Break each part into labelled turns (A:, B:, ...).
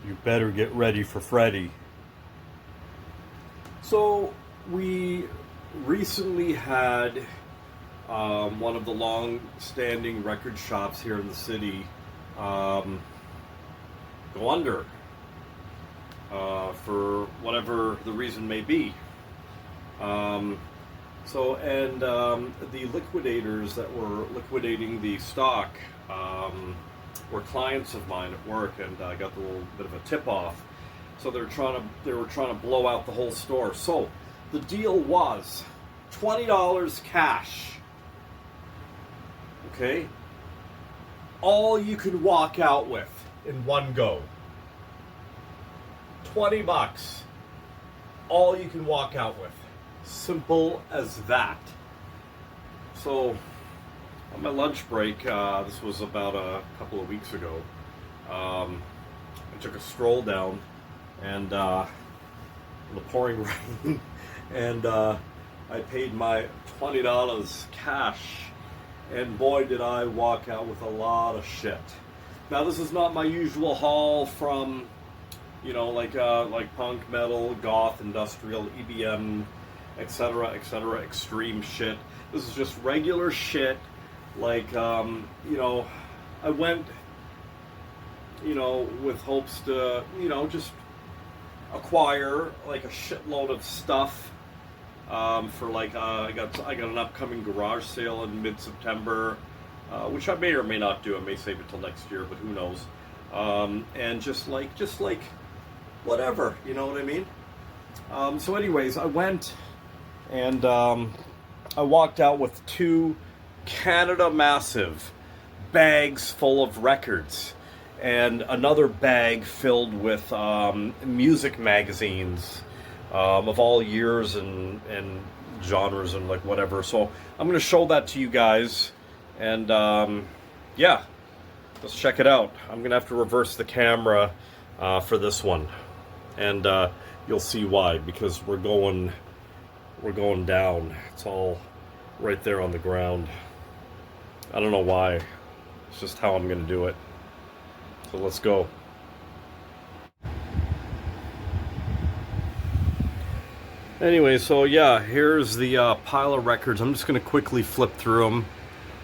A: You better get ready for Freddy. So we recently had one of the long-standing record shops here in the city go under for whatever the reason may be. The liquidators that were liquidating the stock were clients of mine at work, and I got a little bit of a tip-off. So they were trying to blow out the whole store. So the deal was $20 cash. Okay? All you can walk out with in one go. 20 bucks. All you can walk out with. Simple as that. So on my lunch break, this was about a couple of weeks ago, I took a stroll down and the pouring rain, and I paid my $20 cash, and boy did I walk out with a lot of shit. Now this is not my usual haul from, like punk, metal, goth, industrial, EBM, etc., extreme shit. This is just regular shit. Like, I went, with hopes to, just acquire like a shitload of stuff for like I got an upcoming garage sale in mid-September, which I may or may not do. I may save it till next year, but who knows? And just like whatever, you know what I mean? So anyways, I went and I walked out with 2 Canada Massive bags full of records, and another bag filled with music magazines of all years and genres and like whatever. So I'm going to show that to you guys, and yeah, let's check it out. I'm going to have to reverse the camera for this one, and you'll see why, because we're going down. It's all right there on the ground. I don't know why. It's just how I'm going to do it. So let's go. Anyway, so yeah, here's the pile of records. I'm just going to quickly flip through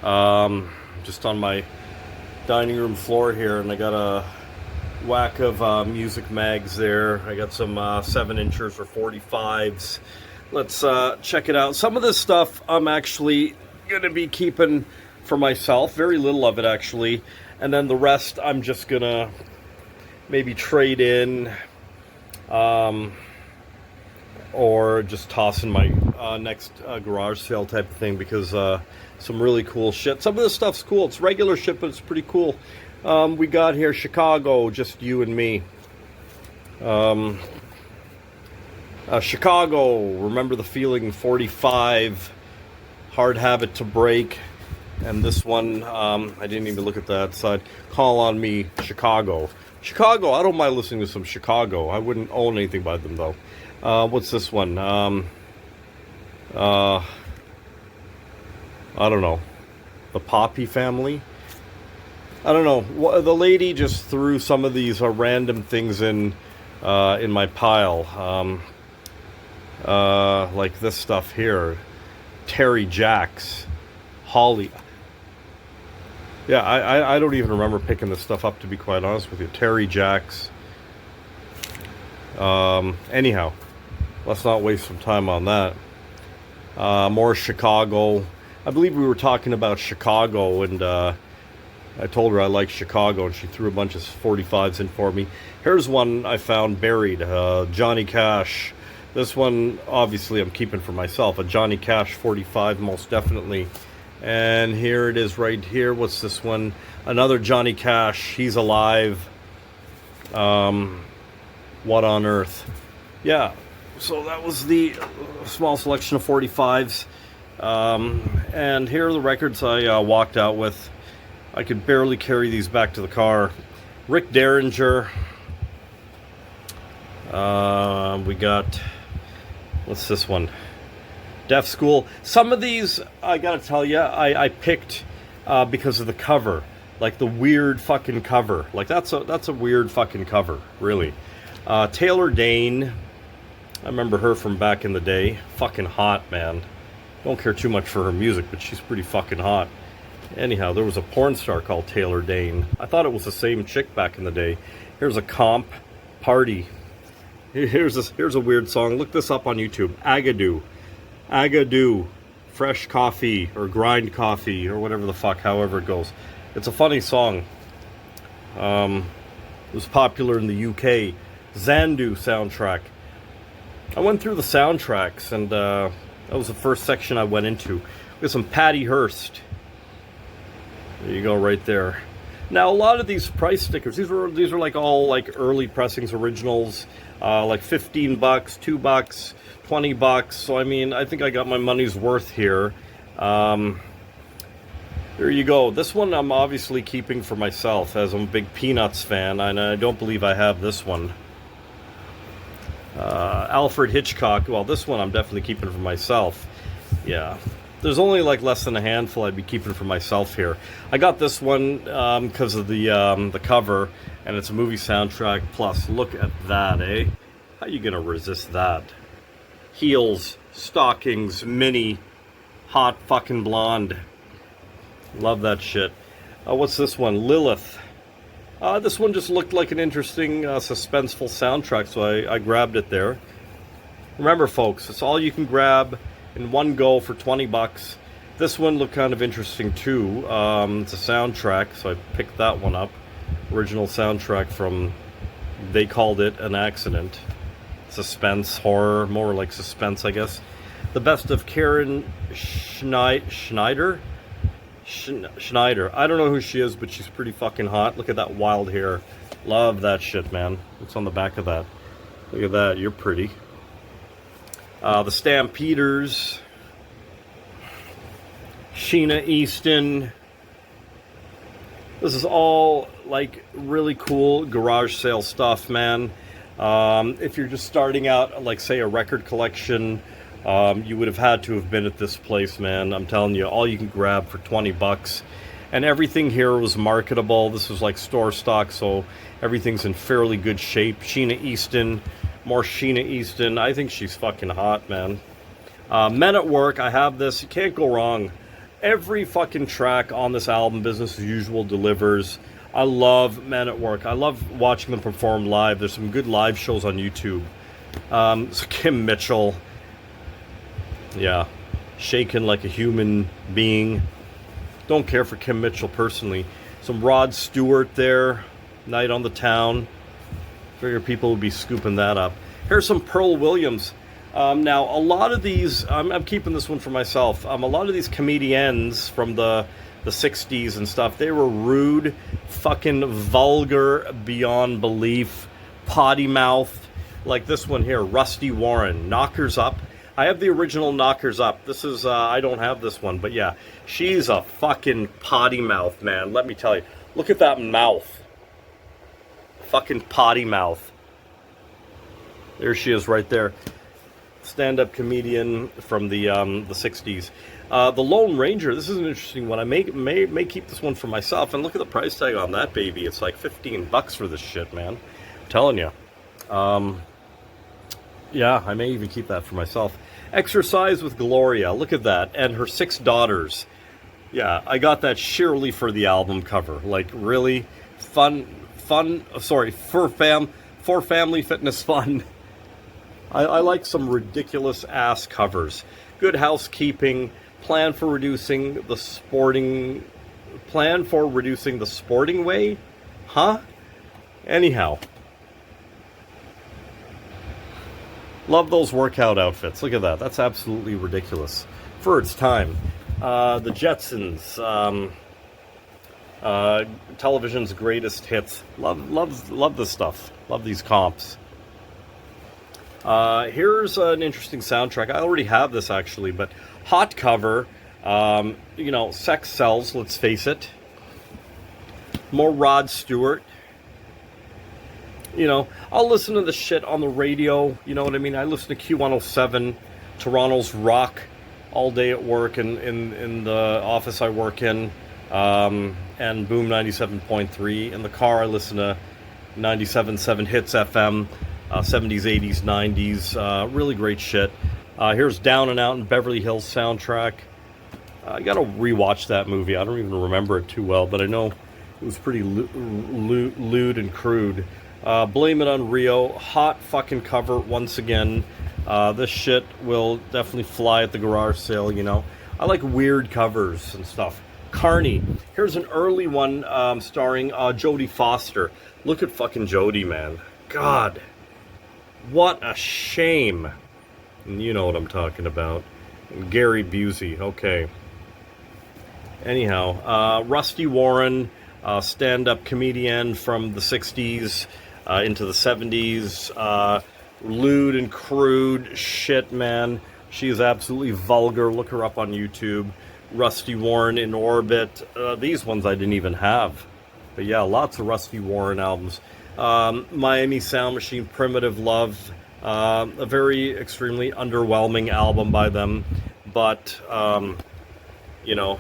A: them. Just on my dining room floor here, and I got a whack of music mags there. I got some 7-inchers or 45s. Let's check it out. Some of this stuff I'm actually going to be keeping for myself. Very little of it, actually. And then the rest I'm just going to maybe trade in or just toss in my next garage sale type of thing, because some really cool shit. Some of this stuff's cool. It's regular shit, but it's pretty cool. We got here Chicago, Just You and Me. Chicago, Remember the Feeling, 45, Hard Habit to Break. And this one, I didn't even look at that side. Call on Me, Chicago. Chicago, I don't mind listening to some Chicago. I wouldn't own anything by them, though. What's this one? I don't know. The Poppy Family? I don't know. The lady just threw some of these random things in my pile. Like this stuff here. Terry Jacks. Holly. Yeah, I don't even remember picking this stuff up, to be quite honest with you. Terry Jacks. Anyhow, let's not waste some time on that. More Chicago. I believe we were talking about Chicago, and I told her I like Chicago, and she threw a bunch of 45s in for me. Here's one I found buried. Johnny Cash. This one, obviously, I'm keeping for myself. A Johnny Cash 45, most definitely. And here it is right here. What's this one? Another Johnny Cash. He's Alive. What on Earth? Yeah. So that was the small selection of 45s. And here are the records I walked out with. I could barely carry these back to the car. Rick Derringer. We got... What's this one? Deaf School. Some of these, I gotta tell you, I picked because of the cover. Like the weird fucking cover. Like that's a weird fucking cover, really. Taylor Dayne. I remember her from back in the day. Fucking hot, man. Don't care too much for her music, but she's pretty fucking hot. Anyhow, there was a porn star called Taylor Dayne. I thought it was the same chick back in the day. Here's a comp party. Here's a weird song. Look this up on YouTube. Agadoo. Agadoo. Fresh coffee or grind coffee or whatever the fuck, however it goes. It's a funny song. It was popular in the UK. Xanadu soundtrack. I went through the soundtracks, and that was the first section I went into. We got some Patty Hearst. There you go, right there. Now, a lot of these price stickers, these are like all like early pressings, originals, like $15, $2, $20. So I mean, I think I got my money's worth here. There you go. This one I'm obviously keeping for myself, as I'm a big Peanuts fan, and I don't believe I have this one. Alfred Hitchcock. Well, this one I'm definitely keeping for myself. Yeah. There's only like less than a handful I'd be keeping for myself here. I got this one because of the cover, and it's a movie soundtrack. Plus, look at that, eh? How you gonna resist that? Heels, stockings, mini, hot fucking blonde. Love that shit. What's this one? Lilith. This one just looked like an interesting, suspenseful soundtrack, so I grabbed it there. Remember, folks, it's all you can grab in one go for $20. This one looked kind of interesting too. It's a soundtrack, so I picked that one up. Original soundtrack from, they called it An Accident. Suspense, horror, more like suspense, I guess. The Best of Karen Schneider. I don't know who she is, but she's pretty fucking hot. Look at that wild hair. Love that shit, man. What's on the back of that? Look at that. You're pretty. The Stampeders. Sheena Easton. This is all like really cool garage sale stuff, man. If you're just starting out, like say a record collection, you would have had to have been at this place, man. I'm telling you, all you can grab for $20. And everything here was marketable. This was like store stock, so everything's in fairly good shape. Sheena Easton, more Sheena Easton. I think she's fucking hot, man. Men at Work, I have this. You can't go wrong. Every fucking track on this album, Business as Usual, delivers. I love Men at Work. I love watching them perform live. There's some good live shows on YouTube. So Kim Mitchell. Yeah, shaken like a human being. Don't care for Kim Mitchell personally. Some Rod Stewart there. Night on the Town. Figure people would be scooping that up. Here's some Pearl Williams. Now, a lot of these, I'm keeping this one for myself. A lot of these comedians from the 60s and stuff, they were rude, fucking vulgar, beyond belief, potty mouth. Like this one here, Rusty Warren, Knockers Up. I have the original Knockers Up. This is, I don't have this one, but yeah, she's a fucking potty mouth, man. Let me tell you. Look at that mouth. Fucking potty mouth. There she is right there. Stand-up comedian from the 60s. The Lone Ranger, this is an interesting one. I may keep this one for myself. And look at the price tag on that baby. It's like $15 for this shit, man. I'm telling you. Yeah, I may even keep that for myself. Exercise with Gloria. Look at that. And her 6 daughters. Yeah, I got that sheerly for the album cover. Like, really for family fitness fun. I like some ridiculous ass covers. Good Housekeeping. Plan for reducing the sporting way? Huh? Anyhow. Love those workout outfits. Look at that. That's absolutely ridiculous. For its time. The Jetsons. Television's greatest hits. Love this stuff. Love these comps. Here's an interesting soundtrack. I already have this actually, but hot cover. You know, sex sells, let's face it. More Rod Stewart. You know, I'll listen to the shit on the radio, you know what I mean? I listen to Q107, Toronto's Rock, all day at work and in the office I work in. and Boom 97.3. In the car, I listen to 97.7 Hits FM, 70s, 80s, 90s. Really great shit. Here's Down and Out in Beverly Hills soundtrack. I gotta rewatch that movie. I don't even remember it too well, but I know it was pretty lewd and crude. Blame It on Rio. Hot fucking cover once again. This shit will definitely fly at the garage sale, you know. I like weird covers and stuff. Carney. Here's an early one starring Jodie Foster. Look at fucking Jodie, man. God. What a shame. And you know what I'm talking about. Gary Busey. Okay. Anyhow, Rusty Warren, stand-up comedian from the 60s into the 70s. Lewd and crude shit, man. She is absolutely vulgar. Look her up on YouTube. Rusty Warren, In Orbit. These ones I didn't even have. But yeah, lots of Rusty Warren albums. Miami Sound Machine, Primitive Love. A very extremely underwhelming album by them. But, you know,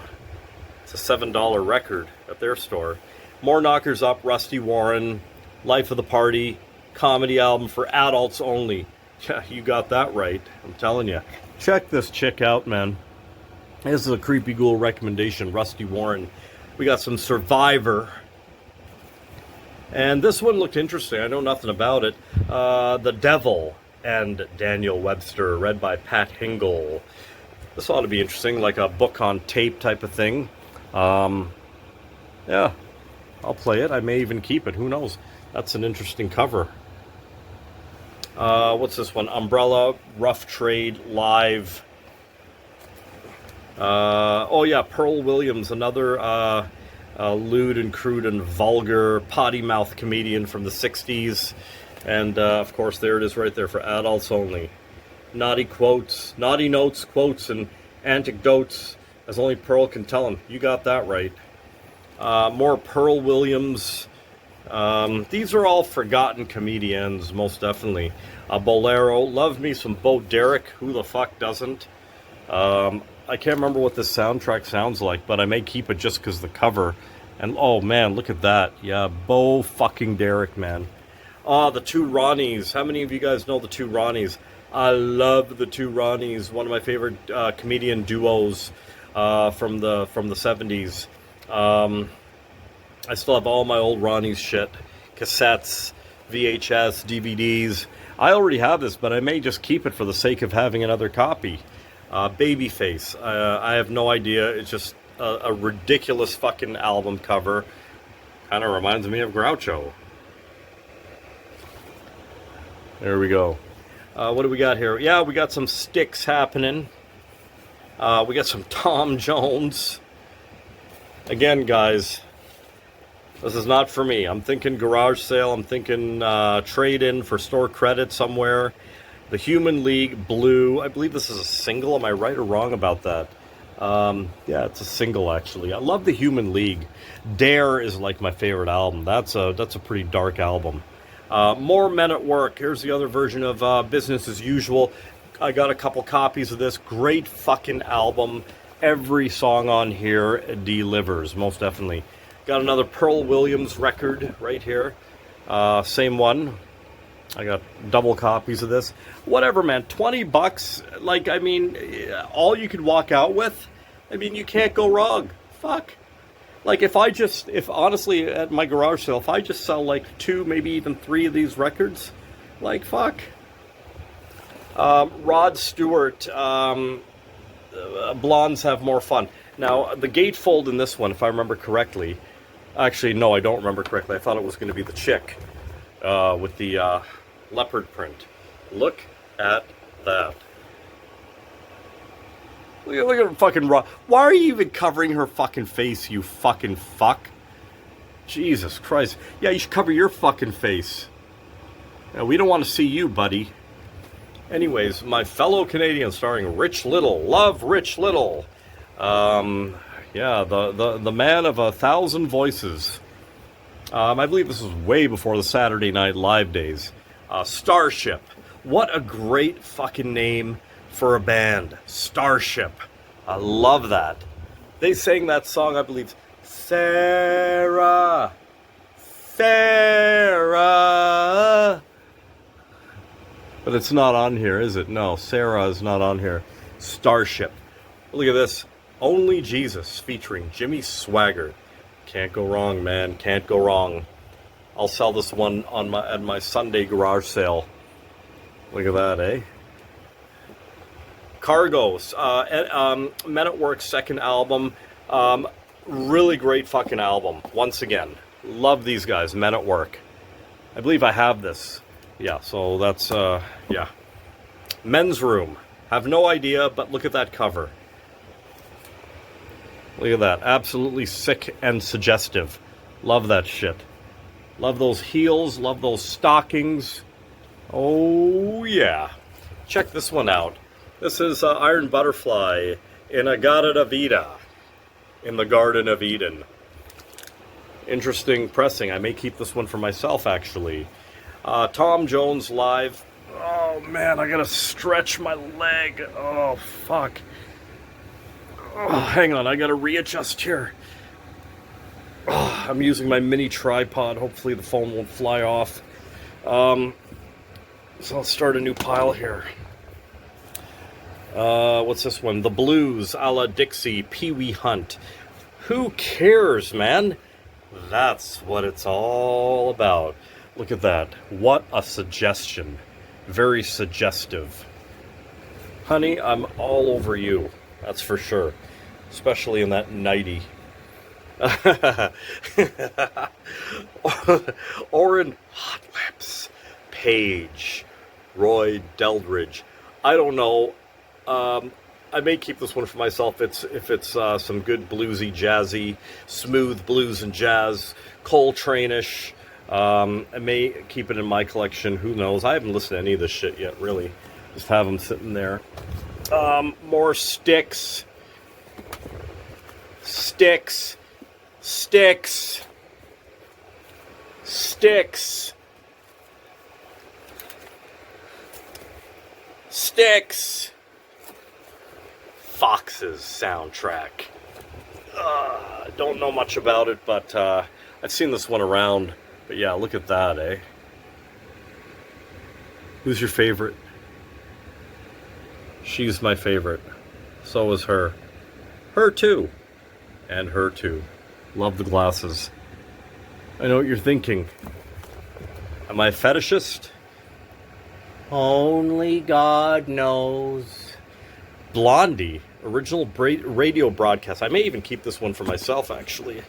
A: it's a $7 record at their store. More Knockers Up, Rusty Warren, Life of the Party, comedy album for adults only. Yeah, you got that right. I'm telling you. Check this chick out, man. This is a Creepy Ghoul recommendation, Rusty Warren. We got some Survivor. And this one looked interesting. I know nothing about it. The Devil and Daniel Webster, read by Pat Hingle. This ought to be interesting, like a book on tape type of thing. Yeah, I'll play it. I may even keep it. Who knows? That's an interesting cover. What's this one? Umbrella, Rough Trade, Live. Oh yeah, Pearl Williams, another lewd and crude and vulgar potty mouth comedian from the 60s. And of course, there it is right there for adults only. Naughty quotes, naughty notes, quotes, and anecdotes, as only Pearl can tell them. You got that right. More Pearl Williams. These are all forgotten comedians, most definitely. Bolero, love me some Bo Derek. Who the fuck doesn't? I can't remember what this soundtrack sounds like, but I may keep it just because the cover. And oh man, look at that. Yeah, Bo fucking Derek, man. The Two Ronnies. How many of you guys know the Two Ronnies? I love the Two Ronnies. One of my favorite comedian duos from the 70s. I still have all my old Ronnies shit, cassettes, VHS, DVDs. I already have this, but I may just keep it for the sake of having another copy. Babyface. I have no idea. It's just a ridiculous fucking album cover. Kind of reminds me of Groucho. There we go. What do we got here? Yeah, we got some Styx happening. We got some Tom Jones. Again, guys, this is not for me. I'm thinking garage sale. I'm thinking trade-in for store credit somewhere. The Human League, Blue. I believe this is a single. Am I right or wrong about that? Yeah, it's a single, actually. I love the Human League. Dare is like my favorite album. That's a pretty dark album. More Men at Work. Here's the other version of Business as Usual. I got a couple copies of this. Great fucking album. Every song on here delivers, most definitely. Got another Pearl Williams record right here. Same one. I got double copies of this. Whatever, man. $20. Like, I mean, all you could walk out with. I mean, you can't go wrong. Fuck. Like, if honestly, at my garage sale, if I just sell like 2, maybe even 3 of these records, like, fuck. Rod Stewart, Blondes Have More Fun. Now, the gatefold in this one, if I remember correctly, actually, no, I don't remember correctly. I thought it was going to be the chick with the leopard print. Look at that. Look at her fucking raw. Why are you even covering her fucking face, you fucking fuck? Jesus Christ. Yeah, you should cover your fucking face. Yeah, we don't want to see you, buddy. Anyways, My Fellow Canadian, starring Rich Little. Love Rich Little. Yeah, the man of 1,000 voices. I believe this was way before the Saturday Night Live days. Starship. What a great fucking name for a band. Starship. I love that. They sang that song, I believe, Sarah. Sarah. But it's not on here, is it? No, Sarah is not on here. Starship. Look at this. Only Jesus featuring Jimmy Swaggart. Can't go wrong, man. Can't go wrong. I'll sell this one on at my Sunday garage sale. Look at that, eh? Cargos. Men at Work's second album. Really great fucking album. Once again. Love these guys. Men at Work. I believe I have this. Yeah, so that's, yeah. Men's Room. Have no idea, but look at that cover. Look at that. Absolutely sick and suggestive. Love that shit. Love those heels. Love those stockings. Oh, yeah. Check this one out. This is Iron Butterfly in In-A-Gadda-Da-Vida in the Garden of Eden. Interesting pressing. I may keep this one for myself, actually. Tom Jones Live. Oh, man, I gotta stretch my leg. Oh, fuck. Oh, hang on, I gotta readjust here. Oh, I'm using my mini tripod. Hopefully the phone won't fly off. So I'll start a new pile here. What's this one? The Blues, a la Dixie, Pee Wee Hunt. Who cares, man? That's what it's all about. Look at that. What a suggestion. Very suggestive. Honey, I'm all over you. That's for sure. Especially in that nightie. Orin Hot Lips. Paige. Roy Deldridge. I don't know. I may keep this one for myself if it's some good bluesy, jazzy, smooth blues and jazz, Coltrane-ish. I may keep it in my collection. Who knows? I haven't listened to any of this shit yet, really. Just have them sitting there. More Styx. Styx. Styx. Styx. Styx. Fox's soundtrack. Don't know much about it, but I've seen this one around. But yeah, look at that, eh? Who's your favorite? She's my favorite. So is her. Her too. And her too. Love the glasses. I know what you're thinking. Am I a fetishist? Only God knows. Blondie. Original radio broadcast. I may even keep this one for myself, actually.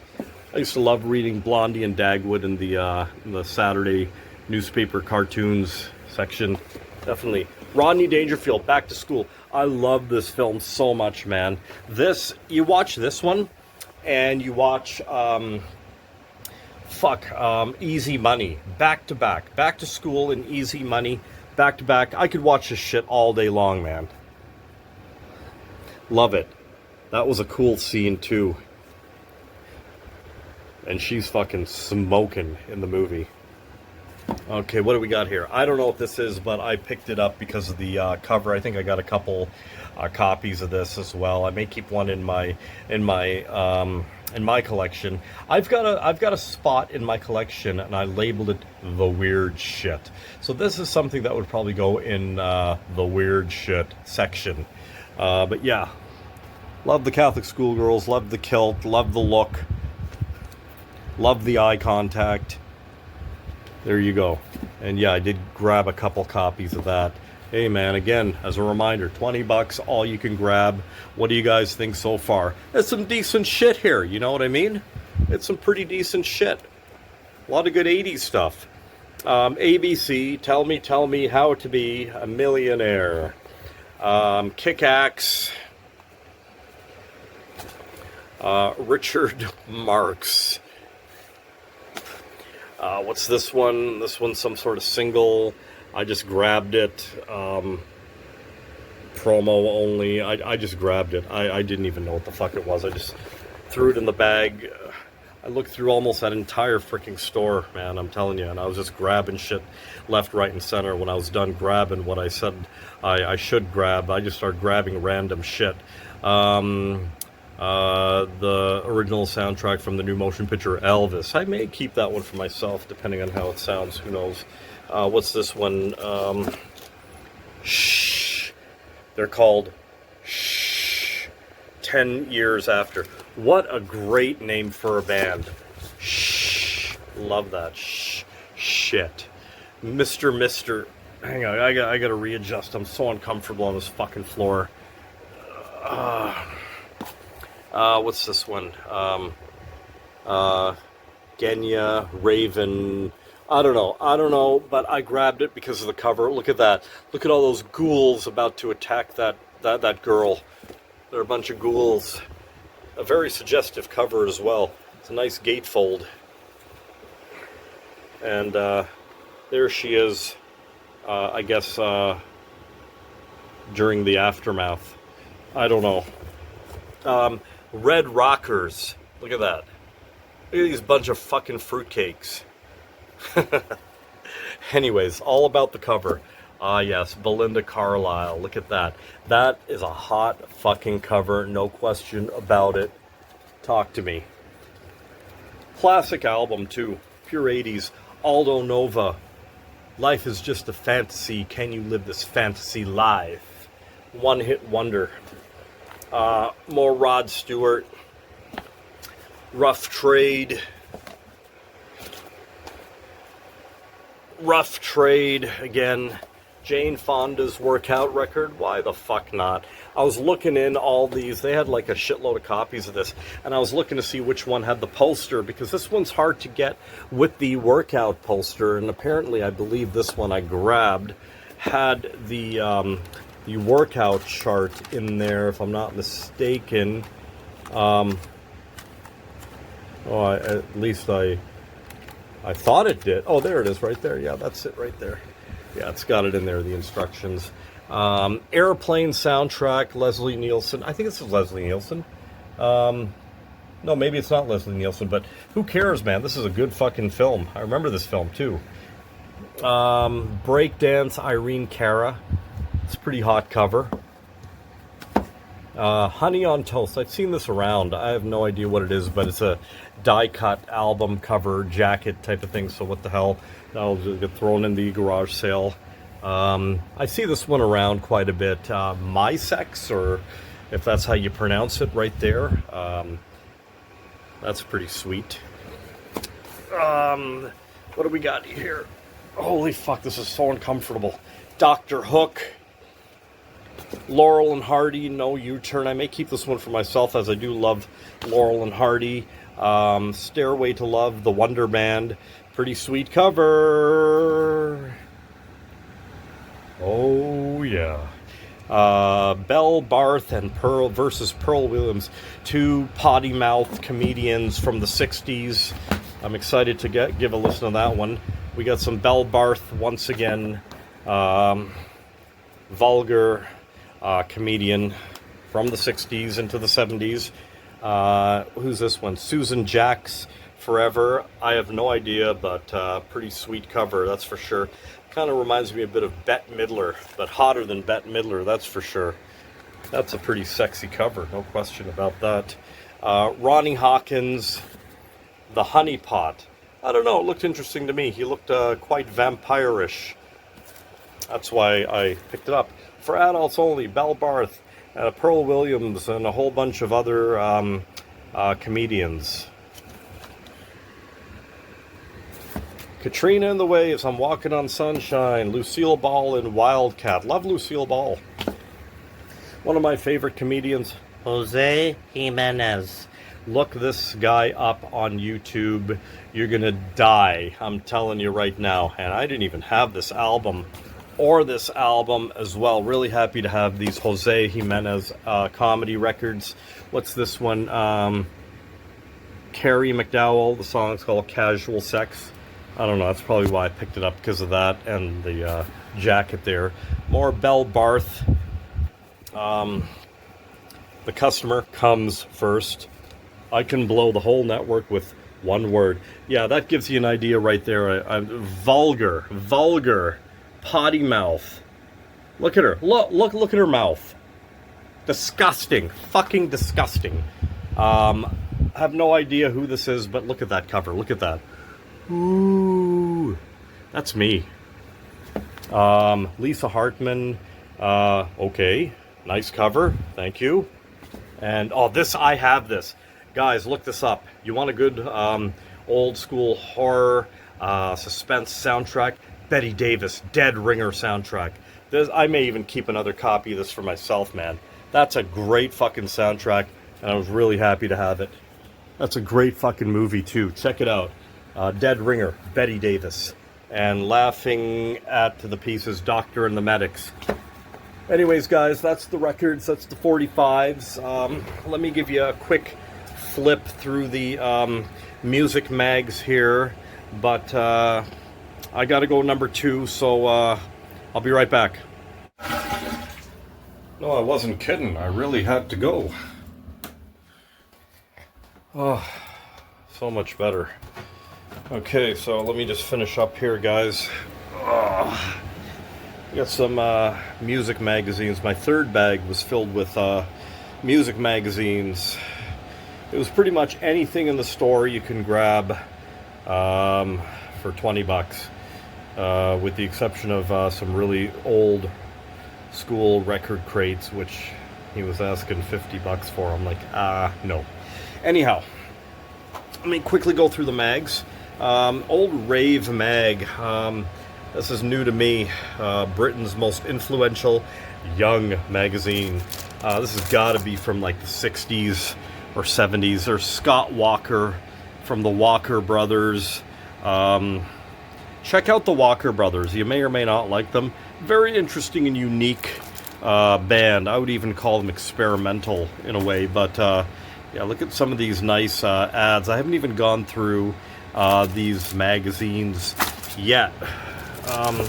A: I used to love reading Blondie and Dagwood in the Saturday newspaper cartoons section. Definitely. Rodney Dangerfield, Back to School. I love this film so much, man. You watch this one, and you watch, Easy Money. Back to back. Back to School and Easy Money. Back to back. I could watch this shit all day long, man. Love it. That was a cool scene, too. And she's fucking smoking in the movie. Okay, what do we got here? I don't know what this is, but I picked it up because of the cover. I think I got a couple copies of this as well. I may keep one in my collection. I've got a spot in my collection, and I labeled it the weird shit. So this is something that would probably go in the weird shit section. But yeah, love the Catholic schoolgirls, love the kilt, love the look. Love the eye contact. There you go. And yeah, I did grab a couple copies of that. Hey man, again, as a reminder, $20, all you can grab. What do you guys think so far? It's some decent shit here, you know what I mean? It's some pretty decent shit. A lot of good 80s stuff. ABC, Tell Me How to Be a Millionaire. Kick-Axe. Richard Marx. What's this one? This one's some sort of single. I just grabbed it. Promo only. I just grabbed it. I didn't even know what the fuck it was. I just threw it in the bag. I looked through almost that entire freaking store, man, I'm telling you. And I was just grabbing shit left, right, and center. When I was done grabbing what I said I should grab, I just started grabbing random shit.
B: The original soundtrack from the new motion picture Elvis. I may keep that one for myself, depending on how it sounds. Who knows? What's this one? Shh. They're called Shh. 10 Years After. What a great name for a band. Shh. Love that. Shh. Shit. Mr. Hang on, I gotta readjust. I'm so uncomfortable on this fucking floor. What's this one? Genya, Raven. I don't know, but I grabbed it because of the cover. Look at that. Look at all those ghouls about to attack that girl. They're a bunch of ghouls. A very suggestive cover as well. It's a nice gatefold. And there she is, I guess, during the aftermath. I don't know. Red Rockers. Look at that. Look at these bunch of fucking fruitcakes. Anyways, all about the cover. Ah, yes, Belinda Carlisle. Look at that. That is a hot fucking cover, no question about it. Talk to me. Classic album, too. Pure 80s. Aldo Nova. Life is just a fantasy. Can you live this fantasy life? One hit wonder. More Rod Stewart. Rough Trade. Rough Trade again. Jane Fonda's workout record. Why the fuck not? I was looking in all these. They had like a shitload of copies of this, and I was looking to see which one had the poster, because this one's hard to get with the workout poster, and apparently I believe this one I grabbed had the workout chart in there, if I'm not mistaken. At least I thought it did. Oh, there it is right there. Yeah, that's it right there. Yeah, it's got it in there, the instructions. Airplane soundtrack, Leslie Nielsen. I think this is Leslie Nielsen. No, maybe it's not Leslie Nielsen, but who cares, man? This is a good fucking film. I remember this film, too. Breakdance, Irene Cara. It's a pretty hot cover. Honey on Toast. I've seen this around. I have no idea what it is, but it's a die-cut album cover jacket type of thing, so what the hell. That'll just get thrown in the garage sale. I see this one around quite a bit. My Sex, or if that's how you pronounce it right there. That's pretty sweet. What do we got here? Holy fuck, this is so uncomfortable. Dr. Hook. Laurel and Hardy, No U-Turn. I may keep this one for myself, as I do love Laurel and Hardy. Stairway to Love, The Wonder Band. Pretty sweet cover. Oh, yeah. Belle Barth and Pearl versus Pearl Williams. Two potty mouth comedians from the 60s. I'm excited to give a listen to that one. We got some Belle Barth once again. Vulgar comedian from the 60s into the 70s. Who's this one? Susan Jacks, Forever. I have no idea, but pretty sweet cover, that's for sure. Kind of reminds me a bit of Bette Midler, but hotter than Bette Midler, that's for sure. That's a pretty sexy cover, no question about that. Ronnie Hawkins, The Honey Pot. I don't know, it looked interesting to me. He looked quite vampire-ish. That's why I picked it up. For adults only, Belle Barth, Pearl Williams, and a whole bunch of other comedians. Katrina and the Waves, I'm Walking on Sunshine, Lucille Ball in Wildcat. Love Lucille Ball. One of my favorite comedians, Jose Jimenez. Look this guy up on YouTube. You're gonna die, I'm telling you right now. And I didn't even have this album, or this album as well. Really happy to have these Jose Jimenez comedy records. What's this one? Carrie McDowell, the song's called Casual Sex. I don't know, that's probably why I picked it up, because of that and the jacket there. More Belle Barth. The customer comes first. I can blow the whole network with one word. Yeah, that gives you an idea right there. Vulgar, potty mouth. Look at her. Look at her mouth. Disgusting. Fucking disgusting. I have no idea who this is, but look at that cover. Look at that. Ooh. That's me. Lisa Hartman. Okay. Nice cover. Thank you. And, oh, this, I have this. Guys, look this up. You want a good old school horror suspense soundtrack? Betty Davis, Dead Ringer soundtrack. I may even keep another copy of this for myself, man. That's a great fucking soundtrack, and I was really happy to have it. That's a great fucking movie, too. Check it out. Dead Ringer, Betty Davis. And Laughing at the Pieces, Doctor and the Medics. Anyways, guys, that's the records. That's the 45s. Let me give you a quick flip through the music mags here. But I gotta go number 2, so I'll be right back. No, I wasn't kidding. I really had to go. Oh, so much better. Okay, so let me just finish up here, guys. Oh, I got some music magazines. My third bag was filled with music magazines. It was pretty much anything in the store you can grab for 20 bucks. With the exception of some really old school record crates, which he was asking 50 bucks for. I'm like, no. Anyhow, let me quickly go through the mags. Old Rave mag. This is new to me. Britain's most influential young magazine. This has got to be from like the 60s or 70s. There's Scott Walker from the Walker Brothers. Check out the Walker Brothers. You may or may not like them. Very interesting and unique band. I would even call them experimental in a way. But yeah, look at some of these nice ads. I haven't even gone through these magazines yet. But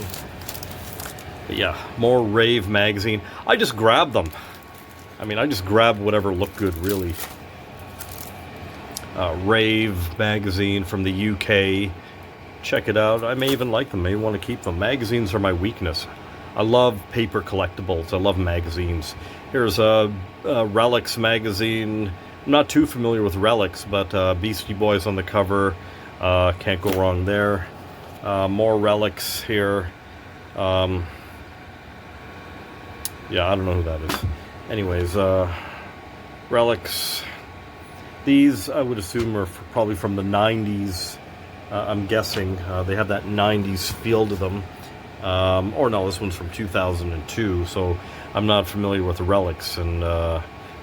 B: yeah, more Rave magazine. I just grabbed them. I mean, I just grabbed whatever looked good, really. Rave magazine from the UK. Check it out. I may even like them. May want to keep them. Magazines are my weakness. I love paper collectibles. I love magazines. Here's a Relics magazine. I'm not too familiar with Relics, but Beastie Boys on the cover. Can't go wrong there. More Relics here. Yeah, I don't know who that is. Anyways, Relics. These, I would assume, are probably from the 90s. I'm guessing they have that 90s feel to them. Or no, this one's from 2002, so I'm not familiar with the Relics and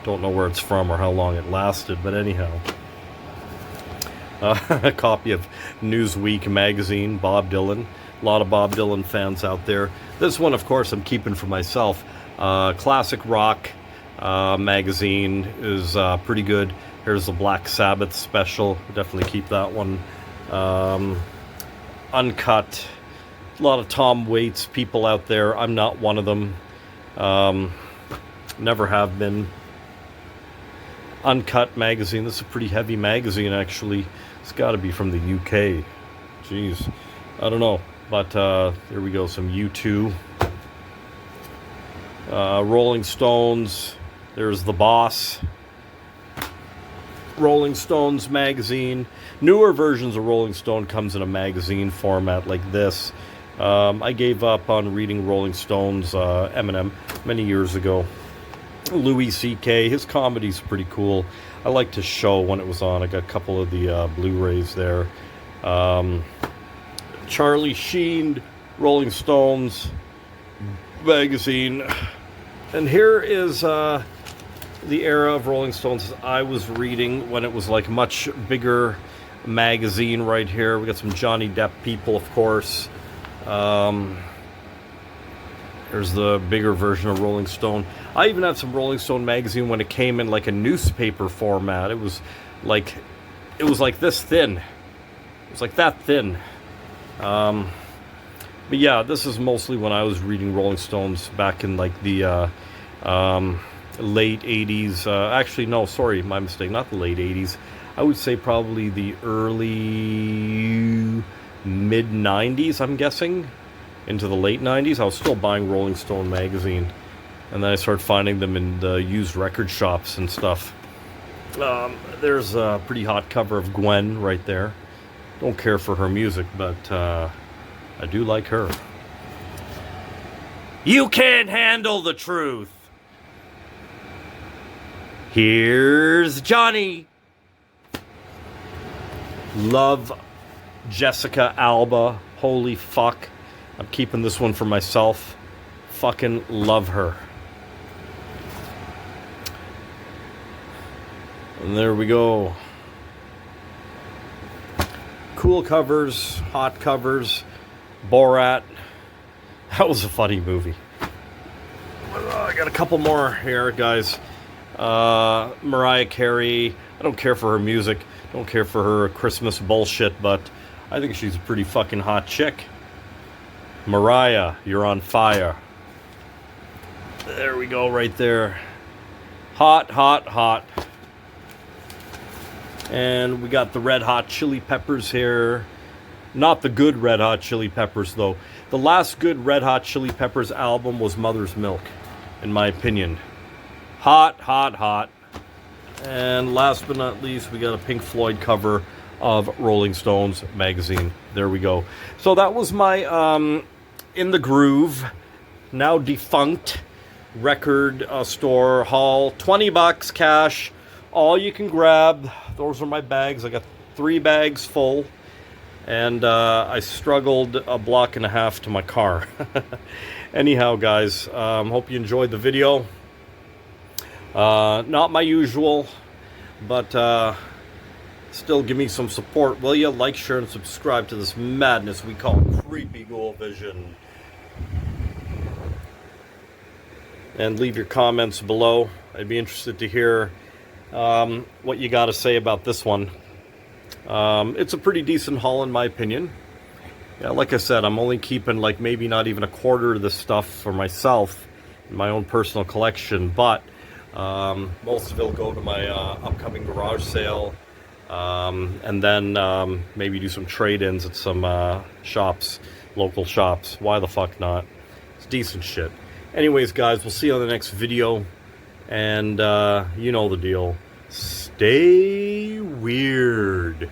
B: don't know where it's from or how long it lasted, but anyhow. A copy of Newsweek magazine, Bob Dylan. A lot of Bob Dylan fans out there. This one, of course, I'm keeping for myself. Classic Rock magazine is pretty good. Here's the Black Sabbath special. Definitely keep that one. Uncut. A lot of Tom Waits people out there. I'm not one of them. Never have been. Uncut magazine. This is a pretty heavy magazine, actually. It's got to be from the UK. Jeez. I don't know. But there we go. Some U2. Rolling Stones. There's The Boss. Rolling Stones magazine. Newer versions of Rolling Stone comes in a magazine format like this. I gave up on reading Rolling Stones, Eminem, many years ago. Louis C.K., his comedy's pretty cool. I liked his show when it was on. I got a couple of the Blu-rays there. Charlie Sheen, Rolling Stones magazine. And here is the era of Rolling Stones I was reading when it was like much bigger magazine right here. We got some Johnny Depp people, of course. There's the bigger version of Rolling Stone. I even have some Rolling Stone magazine when it came in like a newspaper format. It was like this thin. It was like that thin. But yeah, this is mostly when I was reading Rolling Stones back in like the late 80s. Actually, no, sorry, my mistake. Not the late 80s. I would say probably the early mid 90s, I'm guessing. Into the late 90s. I was still buying Rolling Stone magazine. And then I started finding them in the used record shops and stuff. There's a pretty hot cover of Gwen right there. Don't care for her music, but I do like her. You can't handle the truth. Here's Johnny. Love Jessica Alba. Holy fuck. I'm keeping this one for myself. Fucking love her. And there we go. Cool covers, hot covers, Borat. That was a funny movie. I got a couple more here, guys. Mariah Carey. I don't care for her music. Don't care for her Christmas bullshit, but I think she's a pretty fucking hot chick. Mariah, you're on fire. There we go, right there. Hot, hot, hot. And we got the Red Hot Chili Peppers here. Not the good Red Hot Chili Peppers, though. The last good Red Hot Chili Peppers album was Mother's Milk, in my opinion. Hot, hot, hot. And last but not least, we got a Pink Floyd cover of Rolling Stones magazine. There we go. So that was my In the Groove, now defunct, record store haul. $20 cash, all you can grab. Those are my bags. I got 3 bags full. And I struggled a block and a half to my car. Anyhow, guys, hope you enjoyed the video. Not my usual, but still give me some support, will you? Like, share, and subscribe to this madness we call Creepy Ghoul Vision. And leave your comments below. I'd be interested to hear what you got to say about this one. It's a pretty decent haul in my opinion. Yeah, like I said, I'm only keeping like maybe not even a quarter of this stuff for myself in my own personal collection, but most of it will go to my upcoming garage sale, and then maybe do some trade-ins at some shops, local shops. Why the fuck not? It's decent shit. Anyways, guys, we'll see you on the next video, and you know the deal. Stay weird.